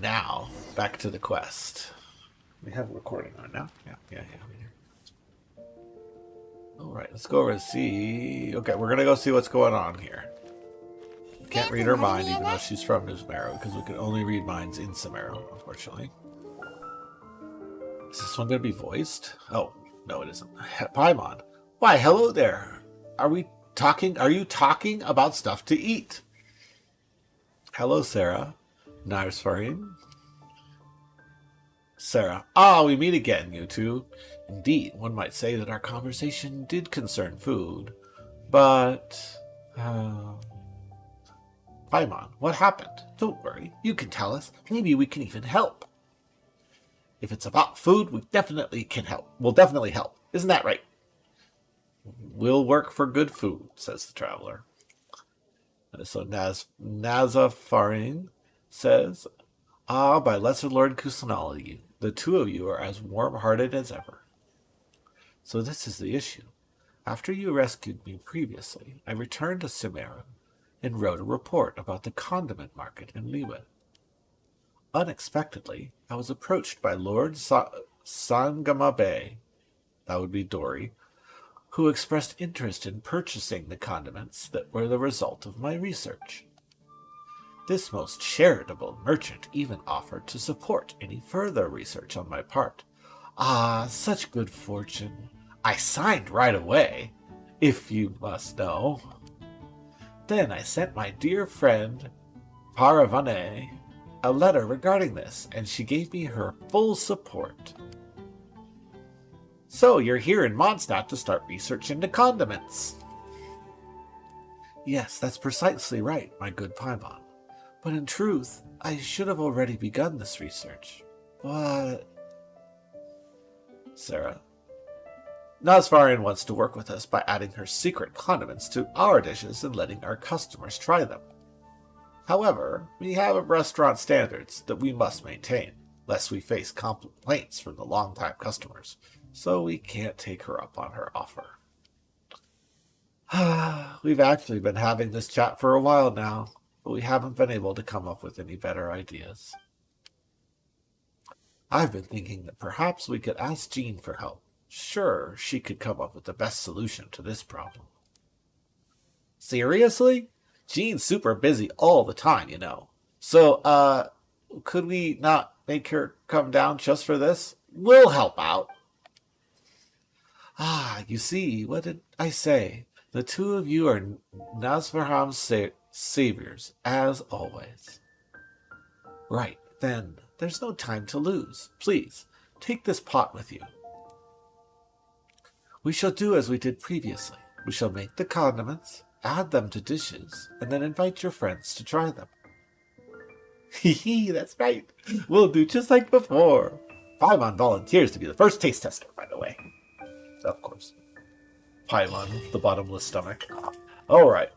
now, back to the quest. We have a recording on now. Yeah. Alright, let's go over and see. Okay, we're gonna go see what's going on here. Can't read her mind even though she's from New Sumeru, because we can only read minds in Sumeru, unfortunately. Is this one gonna be voiced? Oh, no it isn't. Paimon. Why, hello there. Are you talking about stuff to eat? Hello, Sarah. Narsfarin. Sarah. Ah, we meet again, you two. Indeed, one might say that our conversation did concern food, but... Paimon, what happened? Don't worry, you can tell us. Maybe we can even help. If it's about food, we definitely can help. We'll definitely help. Isn't that right? We'll work for good food, says the traveler. So Nazafarin says, Ah, by Lesser Lord Kusanali, the two of you are as warm-hearted as ever. So this is the issue. After you rescued me previously, I returned to Sumeru and wrote a report about the condiment market in Liyue. Unexpectedly, I was approached by Lord Sangama Bay, that would be Dory, who expressed interest in purchasing the condiments that were the result of my research. This most charitable merchant even offered to support any further research on my part. Ah, such good fortune. I signed right away, if you must know. Then I sent my dear friend, Paravane, a letter regarding this, and she gave me her full support. So you're here in Mondstadt to start research into condiments. Yes, that's precisely right, my good Paimon. But in truth, I should have already begun this research. But... Sarah. Nazvarian wants to work with us by adding her secret condiments to our dishes and letting our customers try them. However, we have restaurant standards that we must maintain, lest we face complaints from the long-time customers, so we can't take her up on her offer. We've actually been having this chat for a while now, but we haven't been able to come up with any better ideas. I've been thinking that perhaps we could ask Jean for help. Sure, she could come up with the best solution to this problem. Seriously? Jean's super busy all the time, you know. So, could we not make her come down just for this? We'll help out. Ah, you see, what did I say? The two of you are Nazvarham's saviors, as always. Right, then, there's no time to lose. Please, take this pot with you. We shall do as we did previously. We shall make the condiments, add them to dishes, and then invite your friends to try them. Hee, that's right. We'll do just like before. Paimon volunteers to be the first taste tester, by the way. Of course. Paimon, the bottomless stomach. Alright.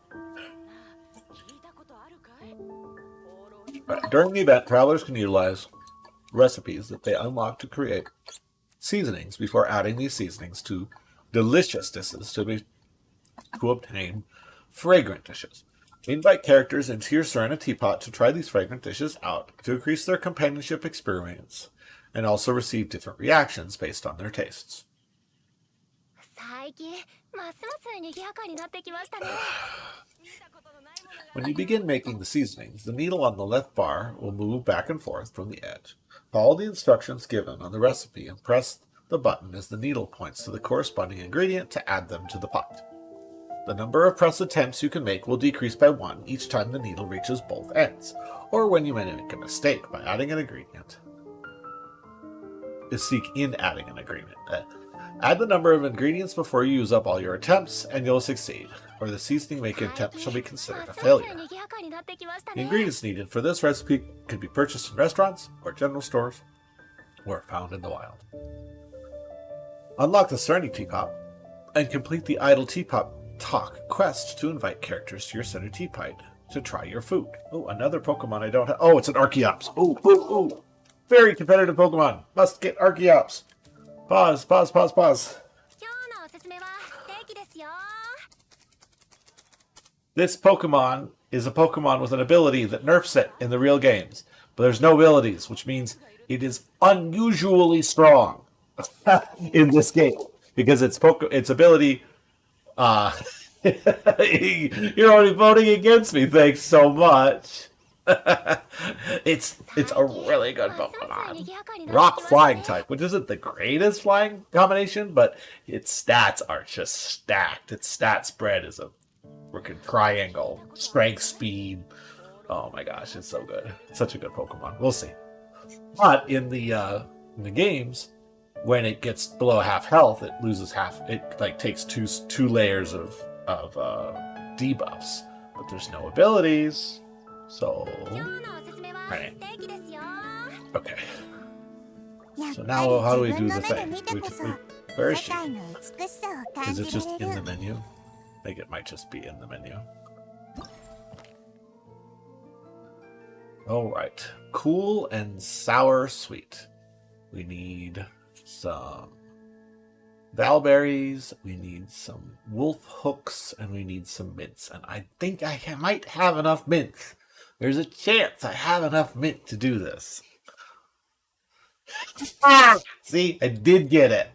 During the event, travelers can utilize recipes that they unlock to create seasonings before adding these seasonings to delicious dishes to obtain fragrant dishes. Invite characters into your Serenity Pot to try these fragrant dishes out to increase their companionship experience and also receive different reactions based on their tastes. When you begin making the seasonings, the needle on the left bar will move back and forth from the edge. Follow the instructions given on the recipe and press the button as the needle points to the corresponding ingredient to add them to the pot. The number of press attempts you can make will decrease by 1 each time the needle reaches both ends, or when you make a mistake by adding an ingredient. Adding an ingredient. Add the number of ingredients before you use up all your attempts, and you'll succeed, or the seasoning making attempt shall be considered a failure. The ingredients needed for this recipe can be purchased in restaurants or general stores, or found in the wild. Unlock the Serenity Teapot and complete the Idle Teapot Talk quest to invite characters to your Serenity Teapot to try your food. Oh, another Pokemon I don't have. Oh, it's an Archeops. Ooh. Very competitive Pokemon. Must get Archeops. Pause. This Pokemon is a Pokemon with an ability that nerfs it in the real games. but there's no abilities, which means it is unusually strong in this game because its ability. Uh, you're only voting against me. Thanks so much. it's a really good Pokemon. Rock flying type, which isn't the greatest flying combination, but its stats are just stacked. Its stat spread is a freaking triangle. Strength, speed. Oh my gosh, it's so good. It's such a good Pokemon. We'll see. But in the games, when it gets below half health, it loses half. It like takes two layers of debuffs, but there's no abilities. So, right. Okay. So now, how do we do the thing? Where is she? Is it just in the menu? I think it might just be in the menu. All right. Cool and sour sweet. We need some Valberries, we need some wolf hooks, and we need some mints. And I think I might have enough mints. There's a chance I have enough mint to do this. See, I did get it.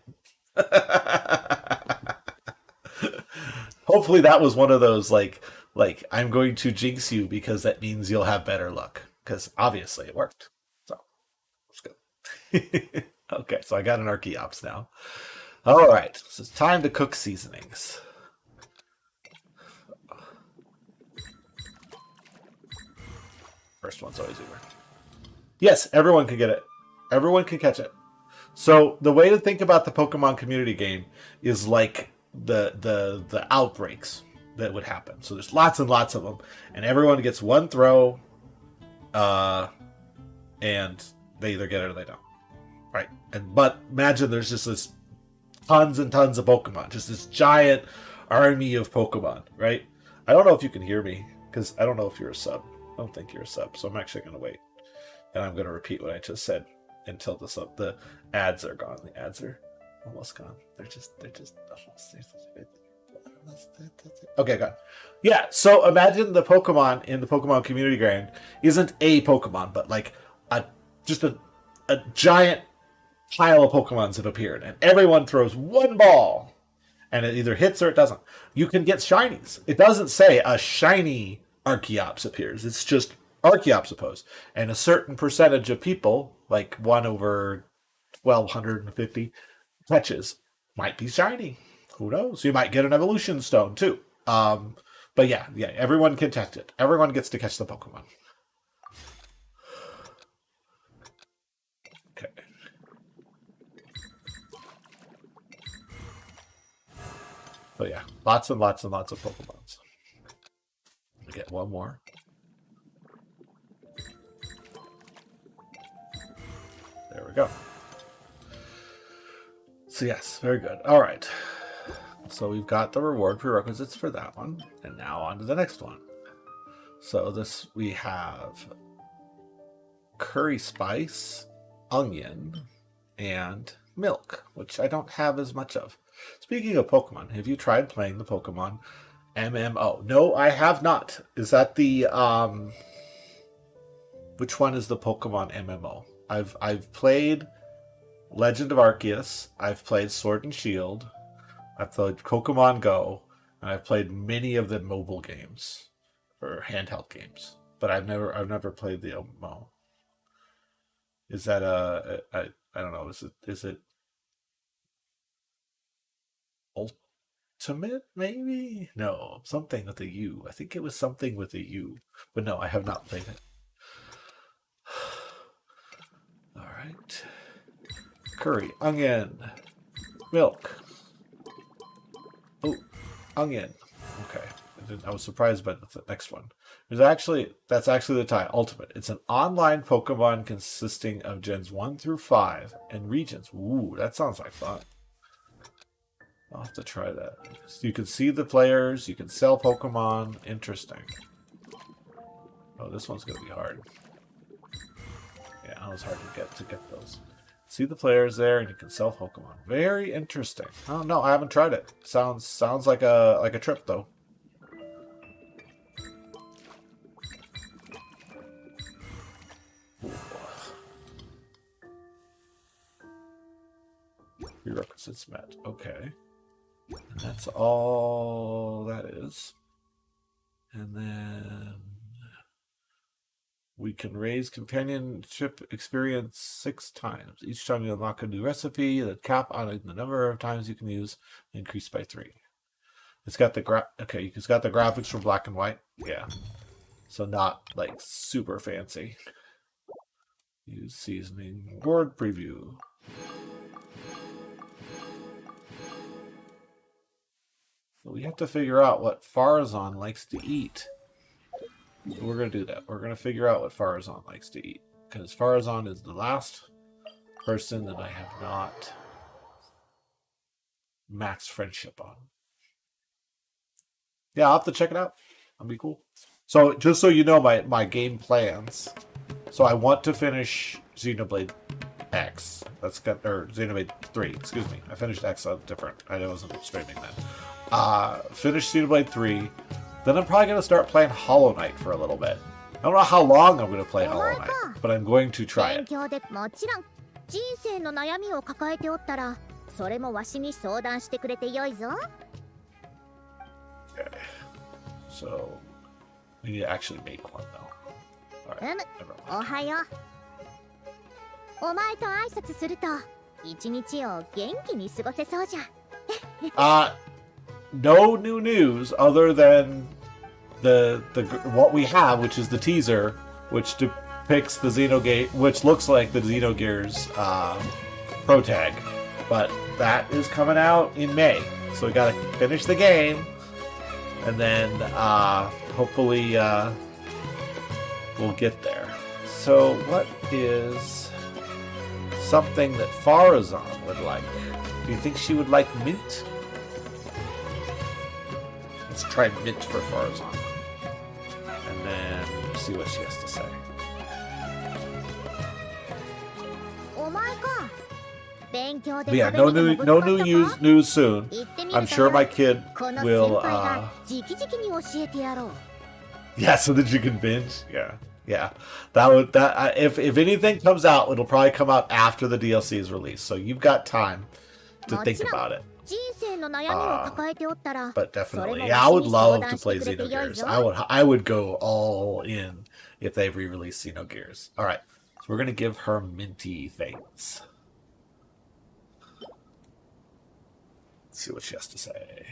Hopefully that was one of those like I'm going to jinx you because that means you'll have better luck. Because obviously it worked. So let's go. Okay, so I got an Archeops now. All right, so it's time to cook seasonings. First one's always easier. Yes, everyone can get it. Everyone can catch it. So the way to think about the Pokemon community game is like the outbreaks that would happen. So there's lots and lots of them, and everyone gets one throw, and they either get it or they don't. Right? But imagine there's just this tons and tons of Pokemon, just this giant army of Pokemon, right? I don't know if you can hear me because I don't know if you're a sub. I don't think you're a sub, so I'm actually going to wait, and I'm going to repeat what I just said until the ads are gone. The ads are almost gone. They're just almost. Okay, gone. Yeah. So imagine the Pokemon in the Pokemon community game isn't a Pokemon, but like a giant pile of Pokemons have appeared, and everyone throws one ball, and it either hits or it doesn't. You can get shinies. It doesn't say a shiny Archeops appears. It's just Archeops appears, and a certain percentage of people, like 1 over 1,250 catches, might be shiny. Who knows? You might get an evolution stone too. But yeah, everyone can catch it. Everyone gets to catch the Pokemon. Okay. So yeah, lots and lots and lots of Pokemons. We get one more. There we go. So yes, very good. All right. So we've got the reward prerequisites for that one, and now on to the next one. So this we have curry spice, onion, and milk, which I don't have as much of. Speaking of Pokemon, have you tried playing the Pokemon MMO? No, I have not. Is that the which one is the Pokemon MMO? I've played Legend of Arceus, I've played Sword and Shield, I've played Pokemon Go, and I've played many of the mobile games or handheld games, but I've never played the MMO. Is that I don't know, is it Ultimate maybe? No, something with a U. I think it was something with a U. But no, I have not played it. All right. Curry, onion, milk. Oh, onion. Okay. I was surprised by the next one. That's actually the tie. Ultimate. It's an online Pokemon consisting of gens 1 through 5 and regions. Ooh, that sounds like fun. I'll have to try that. So you can see the players. You can sell Pokemon. Interesting. Oh, this one's gonna be hard. Yeah, it was hard to get those. See the players there, and you can sell Pokemon. Very interesting. Oh no, I haven't tried it. Sounds like a trip though. Prerequisites met. Okay. And that's all that is. And then we can raise companionship experience 6 times. Each time you unlock a new recipe, the cap on the number of times you can use increased by 3. It's got the it's got the graphics for black and white. Yeah. So not like super fancy. Use seasoning. Word preview. So we have to figure out what Farazan likes to eat. We're going to do that. We're going to figure out what Farazan likes to eat. Because Farazan is the last person that I have not maxed friendship on. Yeah, I'll have to check it out. That'll be cool. So, just so you know my game plans. So, I want to finish Xenoblade X. Or Xenoblade 3, excuse me. I finished X on different. I wasn't streaming then. Finish Xenoblade 3. Then I'm probably going to start playing Hollow Knight for a little bit. I don't know how long I'm going to play Hollow Knight, but I'm going to try it. Okay. So, we need to actually make one, though. Alright, never mind. No new news other than the what we have, which is the teaser, which depicts the Xenogears, which looks like the Xenogears Pro Tag, but that is coming out in May. So we gotta finish the game, and then hopefully we'll get there. So what is something that Farazan would like? Do you think she would like mint? Let's try mint for Farazan. And then see what she has to say. But yeah, no new news soon. I'm sure my kid will. Yeah, so that you can binge. Yeah. If anything comes out, it'll probably come out after the DLC is released. So you've got time to think about it. But definitely, yeah, I would love to play Xenogears. I would go all in if they re-release Xenogears. All right, so we're gonna give her minty things. Let's see what she has to say.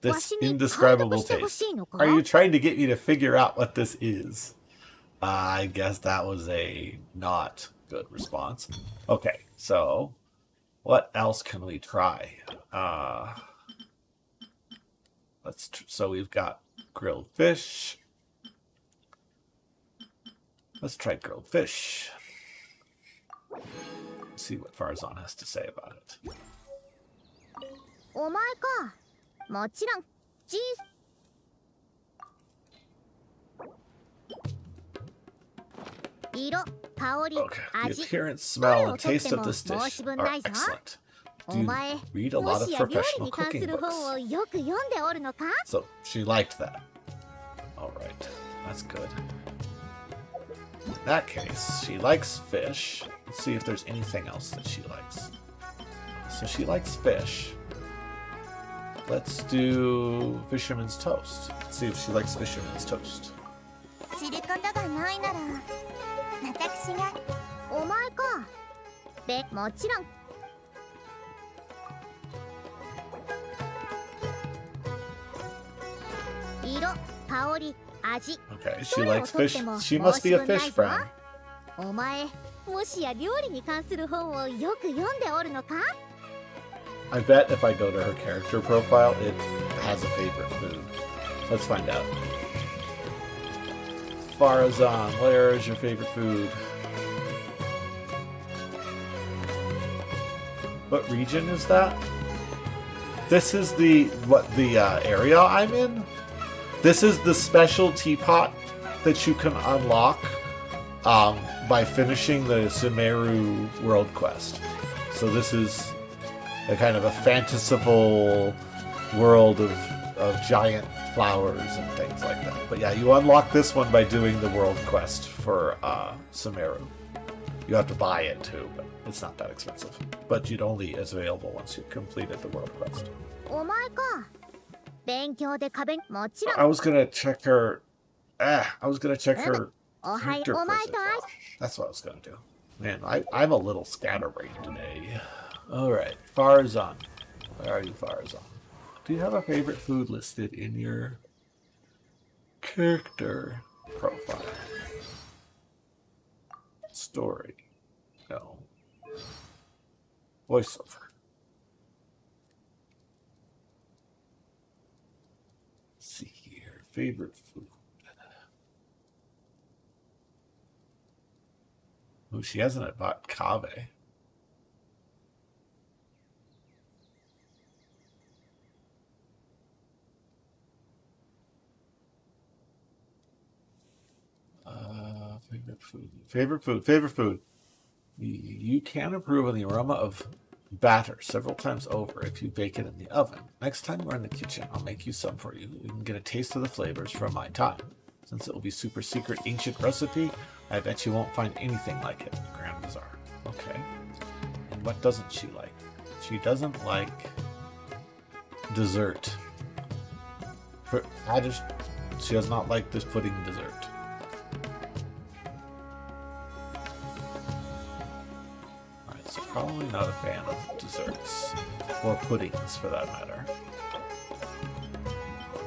This indescribable taste. Are you trying to get me to figure out what this is? I guess that was a not good response. Okay, so what else can we try? So we've got grilled fish. Let's try grilled fish. Let's see what Farazan has to say about it. Okay, the appearance, smell, and taste of this dish are excellent. Do you read a lot of professional cooking books? So, she liked that. Alright, that's good. In that case, she likes fish. Let's see if there's anything else that she likes. So she likes fish. Let's do fisherman's toast. Let's see if she likes fisherman's toast. Okay, she likes fish. She must be a fish friend. I bet if I go to her character profile, it has a favorite food. Let's find out. Farazan, where is your favorite food? What region is that? This is the area I'm in? This is the special teapot that you can unlock by finishing the Sumeru world quest. So this is a kind of a fanciful world of giant flowers and things like that. But yeah, you unlock this one by doing the world quest for Sumeru. You have to buy it too, but it's not that expensive. But it only is available once you completed the world quest. I was gonna check her. I was gonna check her character profile. That's what I was gonna do. Man, I'm a little scatterbrained today. All right, Farzan. Where are you, Farzan? Do you have a favorite food listed in your character profile? Story. No. Voiceover. Let's see here. Favorite food. Oh, she hasn't bought Kave. Favorite food. Favorite food. Favorite food. You can improve on the aroma of batter several times over if you bake it in the oven. Next time we're in the kitchen, I'll make you some for you. You can get a taste of the flavors from my time. Since it will be super secret ancient recipe, I bet you won't find anything like it. Grand Bazaar. Okay. And what doesn't she like? She doesn't like dessert. She does not like this pudding dessert. Alright, so probably not a fan of desserts. Or puddings, for that matter.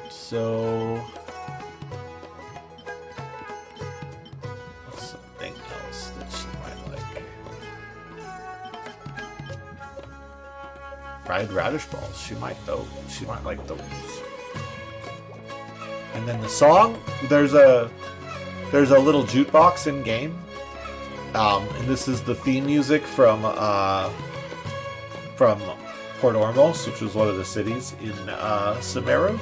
So... what's something else that she might like? Fried radish balls. She might like those. And then the song, there's a little jukebox in game, and this is the theme music from Port Ormos, which was one of the cities in Sumeru.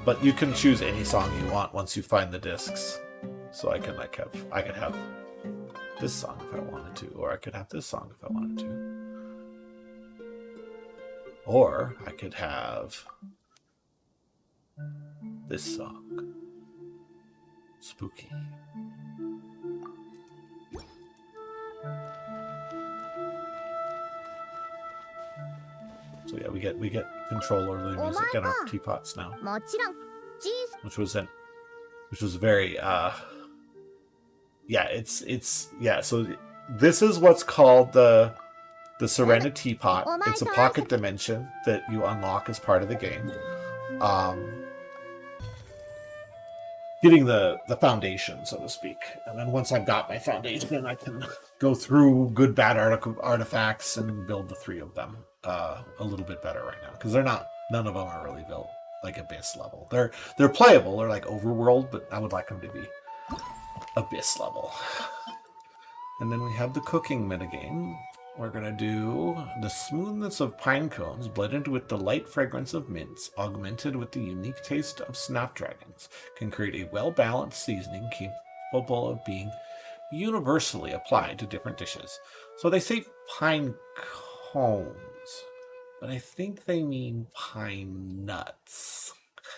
But you can choose any song you want once you find the discs. So I could have this song if I wanted to, or I could have this song if I wanted to, or I could have this song. Spooky. So yeah, we get control over the music in our teapots now, which was very yeah, it's yeah. So this is what's called the Serena teapot. It's a pocket dimension that you unlock as part of the game. Getting the foundation, so to speak. And then once I've got my foundation, I can go through good, bad artifacts and build the three of them a little bit better right now. Because none of them are really built like Abyss level. They're playable, they're like overworld, but I would like them to be Abyss level. And then we have the cooking minigame. We're going to do the smoothness of pine cones blended with the light fragrance of mints, augmented with the unique taste of snapdragons, can create a well-balanced seasoning capable of being universally applied to different dishes. So they say pine cones, but I think they mean pine nuts,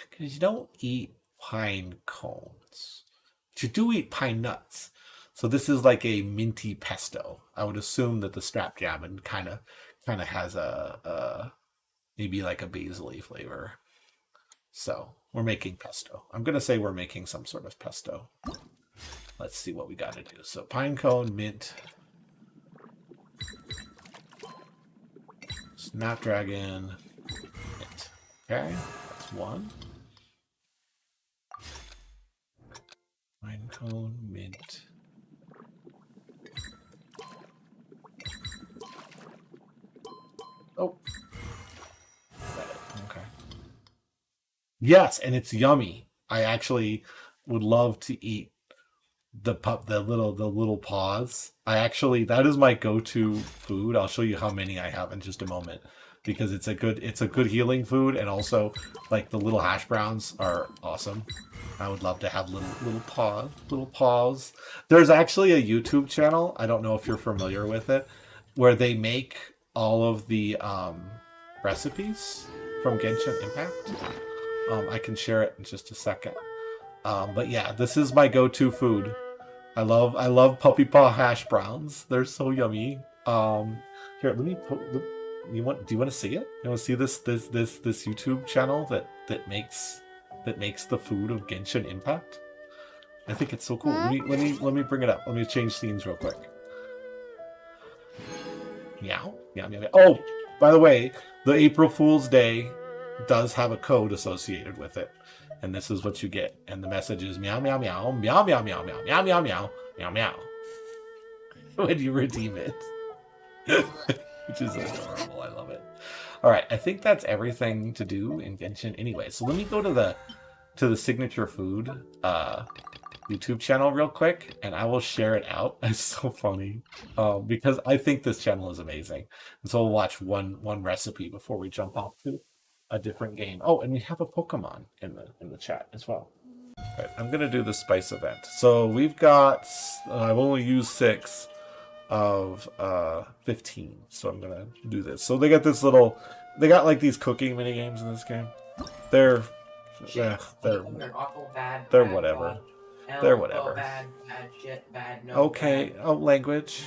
because you don't eat pine cones. But you do eat pine nuts. So this is like a minty pesto. I would assume that the snapdragon kind of has a maybe like a basil-y flavor. So we're making pesto. I'm gonna say we're making some sort of pesto. Let's see what we got to do. So pinecone, mint, snapdragon, mint. Okay, that's one. Pinecone, mint. Oh. Okay. Yes, and it's yummy. I actually would love to eat the little paws. That is my go-to food. I'll show you how many I have in just a moment, because it's a good healing food, and also like the little hash browns are awesome. I would love to have little paws. There's actually a YouTube channel, I don't know if you're familiar with it, where they make all of the recipes from Genshin Impact. I can share it in just a second. But yeah, this is my go-to food. I love puppy paw hash browns. They're so yummy. Here, let me put. You want? Do you want to see it? You want to see this YouTube channel that makes the food of Genshin Impact? I think it's so cool. Let me bring it up. Let me change scenes real quick. Meow, meow, meow, meow. Oh, by the way, the April Fool's Day does have a code associated with it, and this is what you get. And the message is meow, meow, meow, meow, meow, meow, meow, meow, meow, meow, meow, meow. When you redeem it, which is adorable. I love it. All right, I think that's everything to do in Genshin anyway. So let me go to the signature food YouTube channel real quick, and I will share it out. It's so funny because I think this channel is amazing. And so we'll watch one recipe before we jump off to a different game. Oh, and we have a Pokemon in the chat as well. All right, I'm gonna do the spice event. So we've got I've only used 6 of 15, so I'm gonna do this. So they got this little, they got like these cooking mini games in this game. They're awful bad. They're whatever. They're whatever. Bad shit, bad, no. Okay. Bad. Oh, language.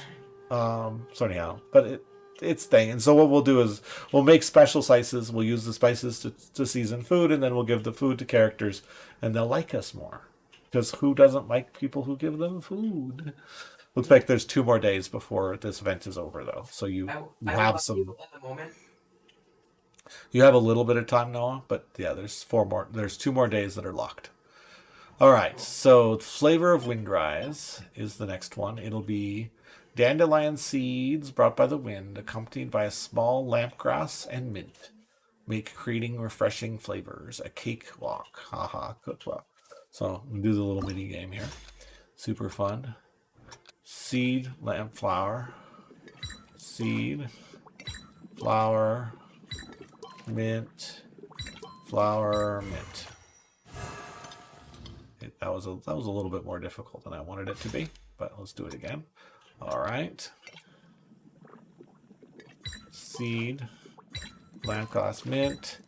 So anyhow, but it's thing. And so what we'll do is we'll make special slices. We'll use the spices to season food, and then we'll give the food to characters, and they'll like us more. Because who doesn't like people who give them food? Looks like there's 2 more days before this event is over, though. So you have some. At the moment. You have a little bit of time, Noah, but yeah, there's 2 more days that are locked. All right, so flavor of Windrise is the next one. It'll be dandelion seeds brought by the wind, accompanied by a small lampgrass and mint, make creating refreshing flavors. A cakewalk, haha, cookbook. So we do the little mini game here. Super fun. Seed, lamp flower, seed, flower, mint, flower, mint. That was a little bit more difficult than I wanted it to be, but let's do it again. All right. Seed, lampglass, mint.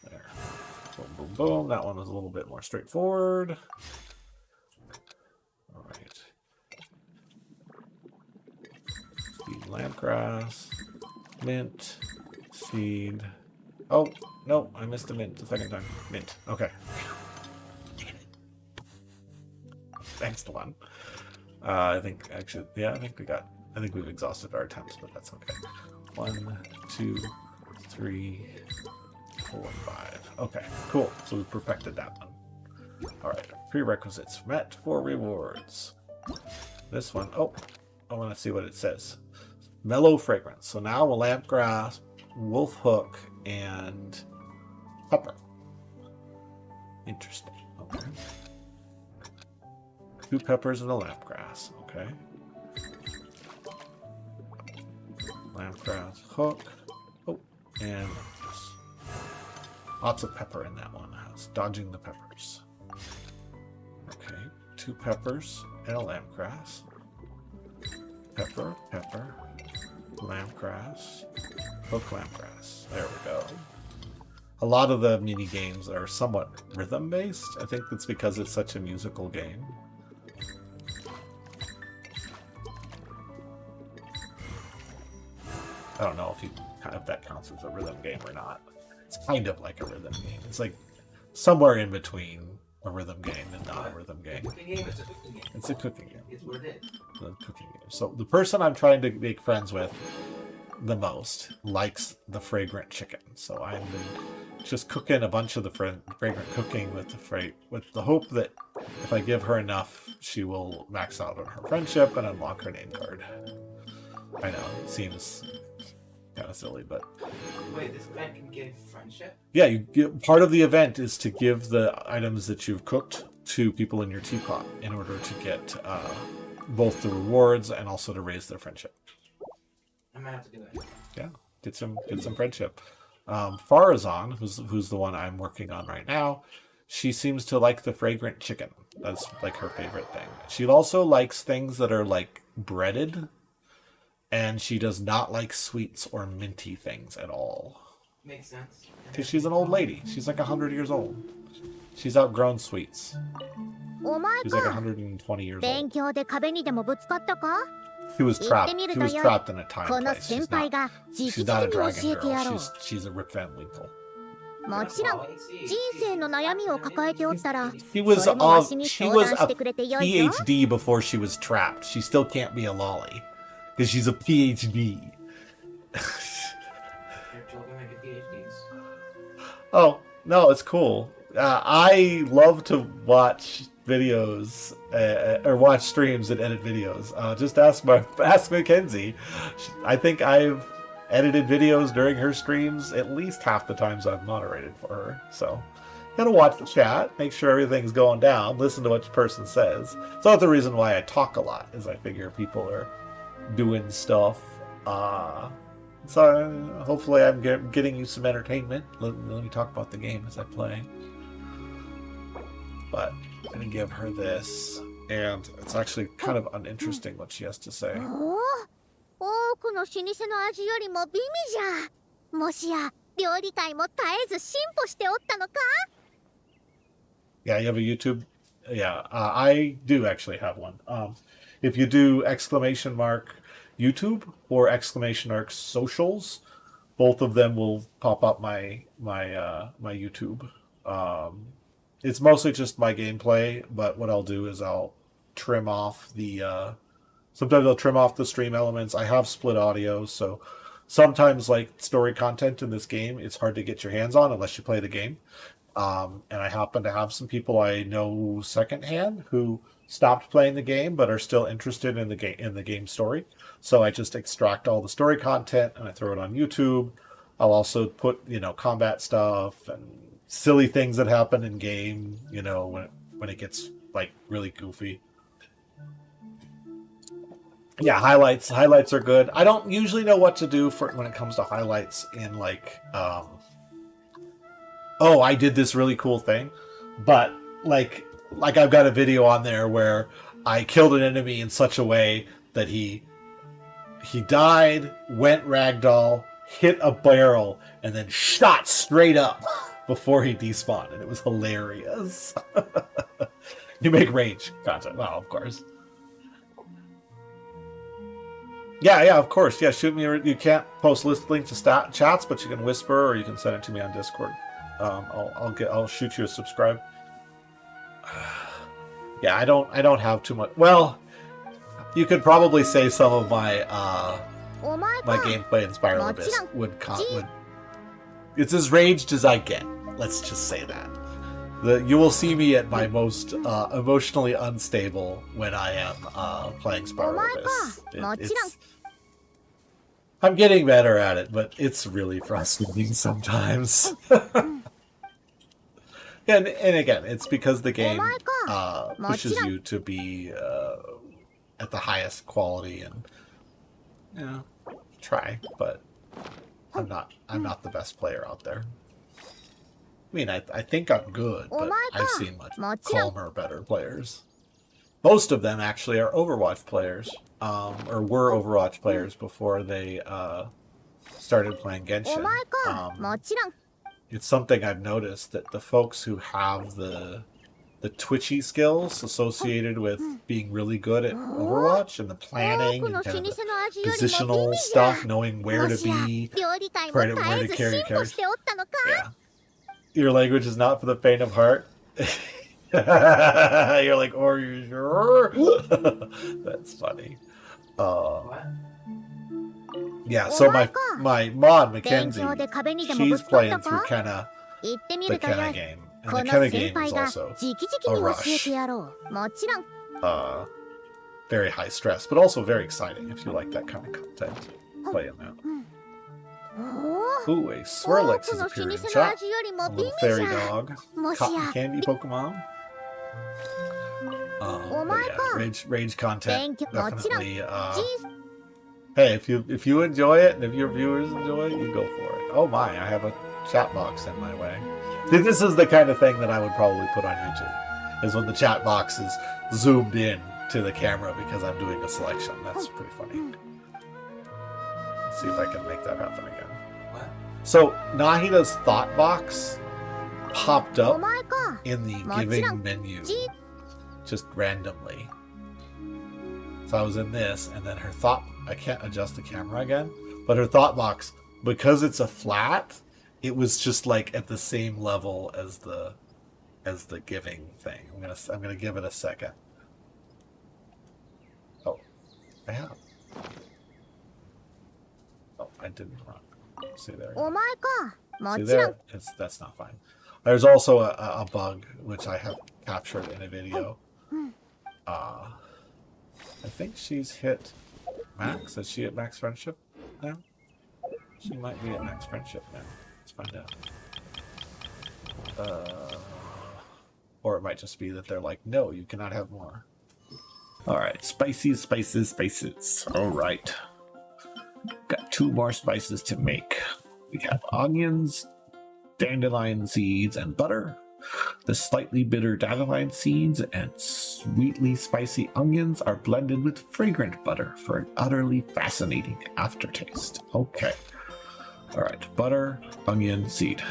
There. Boom, boom, boom. That one was a little bit more straightforward. All right. Seed, lampgrass, mint, seed. Oh, no, I missed the mint the second time. Mint. Okay. Next one. I think actually, yeah, I think we've exhausted our attempts, but that's okay. 1, 2, 3, 4, 5. Okay, cool. So we perfected that one. All right, prerequisites met for rewards. This one, oh, I want to see what it says. Mellow fragrance. So now a lampgrass, wolf hook, and pepper. Interesting. Okay. 2 peppers and a lampgrass. Okay. Lampgrass hook. Oh, and lots of pepper in that one. I was dodging the peppers. Okay. 2 peppers and a lampgrass. Pepper, pepper, lampgrass, hook, lampgrass. There we go. A lot of the mini games are somewhat rhythm based. I think that's because it's such a musical game. I don't know if that counts as a rhythm game or not. It's kind of like a rhythm game. It's like somewhere in between a rhythm game and not a rhythm game. It's a cooking game. It's a cooking game. It's what it is. The cooking game. So the person I'm trying to make friends with the most likes the fragrant chicken. So I've been just cooking a bunch of the fragrant cooking with the hope that if I give her enough, she will max out on her friendship and unlock her name card. I know, it seems kind of silly, but wait, this event can give friendship? Yeah, part of the event is to give the items that you've cooked to people in your teapot in order to get both the rewards and also to raise their friendship. I might have to do that. Yeah, get some friendship. Farazan, who's the one I'm working on right now, she seems to like the fragrant chicken. That's like her favorite thing. She also likes things that are like breaded. And she does not like sweets or minty things at all. Makes sense. Because she's an old lady. She's like 100 years old. She's outgrown sweets. お前 She's like か 120 years 勉 old. 強で壁にでもぶつかったか She was 言 trapped. ってみる She と was よい trapped in a time この place. 先 She's 輩 not. が直 She's 々 not a に教 dragon えてや girl. ろう She's a Rip Van Winkle. もちろん人生の悩みを抱えておったら She was それもわしに she 相 was 談してくれてよいぞ PhD before she was trapped. She still can't be a lolly because she's a PhD. Your children make PhDs. Oh no, it's cool. I love to watch videos or watch streams and edit videos. Just ask Mackenzie. I think I've edited videos during her streams at least half the times I've moderated for her. So, gotta watch the chat, make sure everything's going down, listen to what the person says. It's not the reason why I talk a lot, is I figure people are doing stuff. So hopefully I'm getting you some entertainment. Let me talk about the game as I play. But I'm gonna give her this, and it's actually kind of uninteresting what she has to say. おお多くの老舗の味よりも美味じゃもしや料理界も絶えず進歩しておったのか Yeah, you have a YouTube? Yeah, I do actually have one. If you do exclamation mark YouTube or exclamation mark socials, both of them will pop up my YouTube. It's mostly just my gameplay, but what I'll do is I'll trim off the sometimes I'll trim off the stream elements. I have split audio, so sometimes like story content in this game, it's hard to get your hands on unless you play the game. And I happen to have some people I know secondhand who stopped playing the game but are still interested in the game story. So I just extract all the story content and I throw it on YouTube. I'll also put combat stuff and silly things that happen in game. When it gets like really goofy. Yeah, highlights are good. I don't usually know what to do for when it comes to highlights in like oh, I did this really cool thing, but like I've got a video on there where I killed an enemy in such a way that he died, went ragdoll, hit a barrel, and then shot straight up before he despawned, and it was hilarious. You make rage content, well, of course. Yeah, of course. Yeah, shoot me. You can't post links to chats, but you can whisper or you can send it to me on Discord. I'll shoot you a subscribe. Yeah, I don't have too much. Well, you could probably say some of my my gameplay in Spiral Abyss would. It's as raged as I get. Let's just say that. You will see me at my most emotionally unstable when I am playing Spiral Abyss. I'm getting better at it, but it's really frustrating sometimes. And again, it's because the game pushes you to be at the highest quality and try, but I'm not the best player out there. I mean, I think I'm good, but I've seen much calmer, better players. Most of them actually are Overwatch players, or were Overwatch players before they started playing Genshin. It's something I've noticed that the folks who have the twitchy skills associated with being really good at Overwatch and the planning and kind of the positional stuff, knowing where to be, where to carry characters. Yeah. Your language is not for the faint of heart. You're like, are you sure? That's funny. Yeah, so my mod, Mackenzie, she's playing through the Kenna game. And the Kenna game is also a rush. Very high stress, but also very exciting if you like that kind of content. Playing that. Ooh, a Swirlix has appeared in chat. A little fairy dog. Cotton candy Pokemon. But yeah, rage content definitely. Hey, if you enjoy it and if your viewers enjoy it, you go for it. Oh my, I have a chat box in my way. This is the kind of thing that I would probably put on YouTube. Is when the chat box is zoomed in to the camera because I'm doing a selection. That's pretty funny. Let's see if I can make that happen again. What? So Nahida's thought box popped お up 前か。 in the もちろ giving ん menu じ just randomly. So I was in this, and then her thought. I can't adjust the camera again, but her thought box, because it's a flat, it was just like at the same level as the giving thing. I'm gonna give it a second. Oh, I have. Oh, I didn't run. See there. お前か。も See ちろん there? That's not fine. There's also a bug which I have captured in a video. I think she's hit max. Is she at max friendship now? She might be at max friendship now. Let's find out. Or it might just be that they're like, no, you cannot have more. All right, spices, spices, spices. All right. Got 2 more spices to make. We have onions, dandelion seeds, and butter. The slightly bitter dandelion seeds and sweetly spicy onions are blended with fragrant butter for an utterly fascinating aftertaste. Okay. All right. Butter, onion, seed.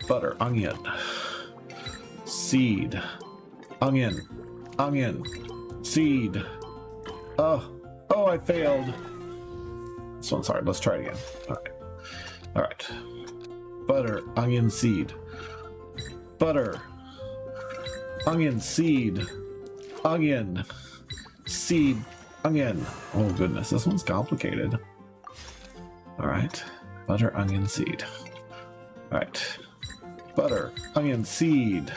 Butter, onion, seed, onion, onion, seed. Oh, I failed. This one's hard. Let's try it again. Okay. All right. Butter, onion, seed. Butter, onion, seed, onion, seed, onion. Oh goodness, this one's complicated. All right, butter, onion, seed. All right, butter, onion, seed,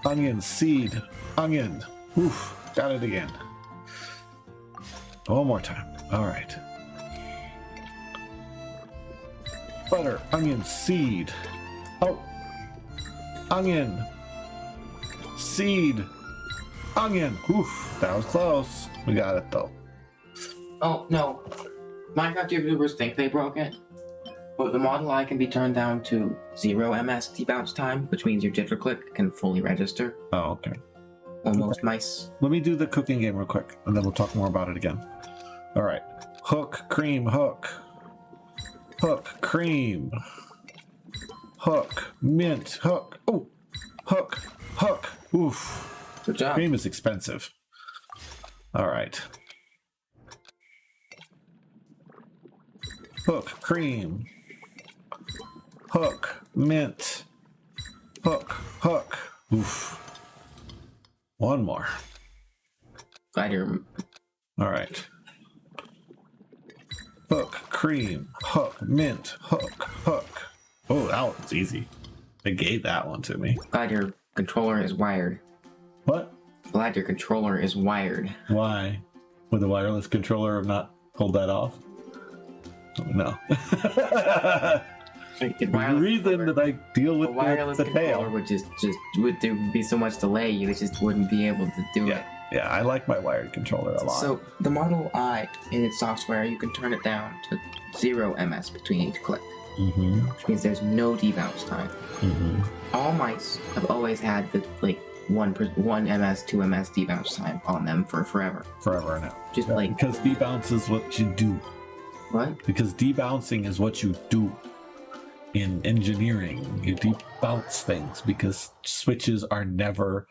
onion, seed, onion. Oof, got it again. One more time. All right. Butter, onion, seed. Oh. Onion, seed, onion. Oof, that was close. We got it though. Oh, no. Minecraft YouTubers think they broke it, but the Model I can be turned down to 0 ms debounce time, which means your jitter click can fully register. Oh, okay. Almost mice. Let me do the cooking game real quick, and then we'll talk more about it again. All right. Hook, cream, hook. Hook, cream. Hook, mint, hook. Oh, hook, hook. Oof. Good job. Cream is expensive. All right. Hook, cream. Hook, mint. Hook, hook. Oof. One more. Glad you're... All right. Hook, cream, hook, mint, hook, hook. Oh, that one's easy. They gave that one to me. Glad your controller is wired. What? Glad your controller is wired. Why? Would a wireless controller have not pulled that off? No. The reason that I deal with a wireless the controller tail. would there would be so much delay, you just wouldn't be able to do it. Yeah, I like my wired controller a lot. So the Model I, in its software, you can turn it down to 0 ms between each click, which means there's no debounce time. All mice have always had the 1 ms, 2 ms debounce time on them for forever. Forever now. Just Yeah, because debounce is what you do. What? Because debouncing is what you do in engineering. You debounce things because switches are never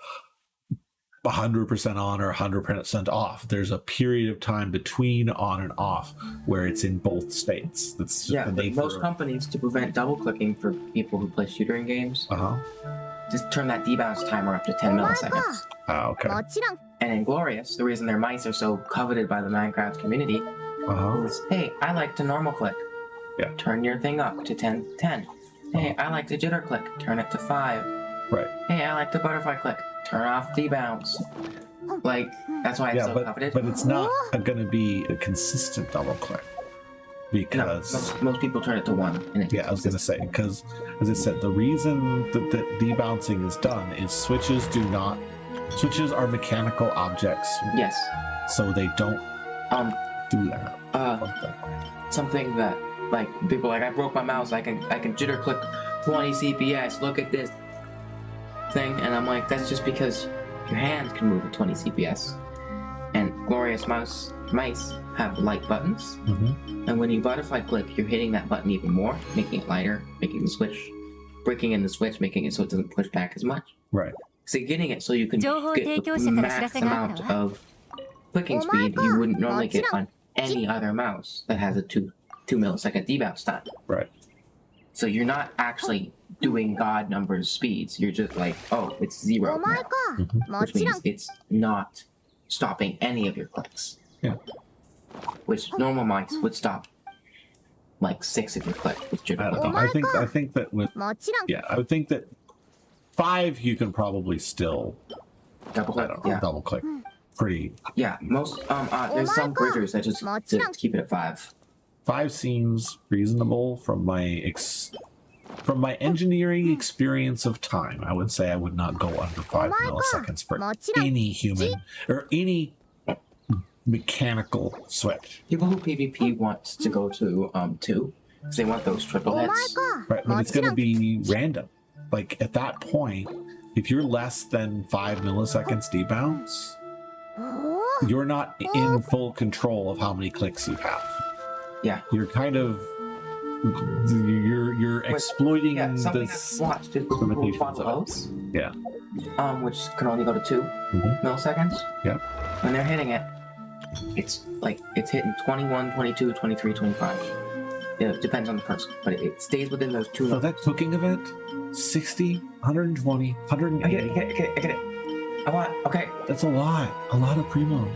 100% on or 100% off. There's a period of time between on and off where it's in both states. That's just the But nature most of... companies, to prevent double clicking for people who play shooting games, just turn that debounce timer up to 10 milliseconds. Ah, okay. もちろん And in Glorious, the reason their mice are so coveted by the Minecraft community is, hey, I like to normal click. Yeah. Turn your thing up to 10. Hey, I like to jitter click. Turn it to 5. Right. Hey, I like to butterfly click. Turn off debounce. That's why it's so coveted. But it's not going to be a consistent double click. Because... most people turn it to 1. And I was going to say, because, as I said, the reason that debouncing is done is switches are mechanical objects. Yes. So they don't do that. Something that, people I broke my mouse, I can jitter click 20 CPS, look at this thing, and I'm like, that's just because your hand can move at 20 CPS. And Glorious mice have light buttons, and when you butterfly click, you're hitting that button even more, making it lighter, making the switch breaking in the switch, making it so it doesn't push back as much. Right. So you're getting it so you can 情報 get 提供 the 者から知ら max せがあった amount わ。 of clicking speed you wouldn't normally get on any other mouse that has a 2 millisecond debounce time. Right. So you're not actually doing God numbers speeds. You're just like, oh, it's 0 お前 now, か。も which ちろ means ん。 it's not stopping any of your clicks. Yeah. Which normal mice would stop like 6 of your clicks with jitter I don't clicking. know. I think that with もちろん。 yeah, I would think that 5 you can probably still Double I click, don't know, yeah. double click pretty. Yeah, most there's some bridgers that just keep it at 5. 5 seems reasonable from my engineering experience of time. I would say I would not go under 5 milliseconds for any human or any mechanical switch. People who PvP want to go to 2 because they want those triple お前 hits. か。 Right, but も it's ち going ろ to ん。 be random. Like at that point, if you're less than 5 milliseconds debounce, おー you're not in full control of how many clicks you have. Yeah. You're kind of you're exploiting Yeah, something this that's watched is limitations quad of lows, it. Yeah. which can only go to 2 milliseconds. Yeah. When they're hitting it, it's like it's hitting 21, 22, 23, 25. It depends on the person, but it stays within those 2 So milliseconds. that cooking event, 60, 120, 180. I get it. I want, okay. That's a lot of primos.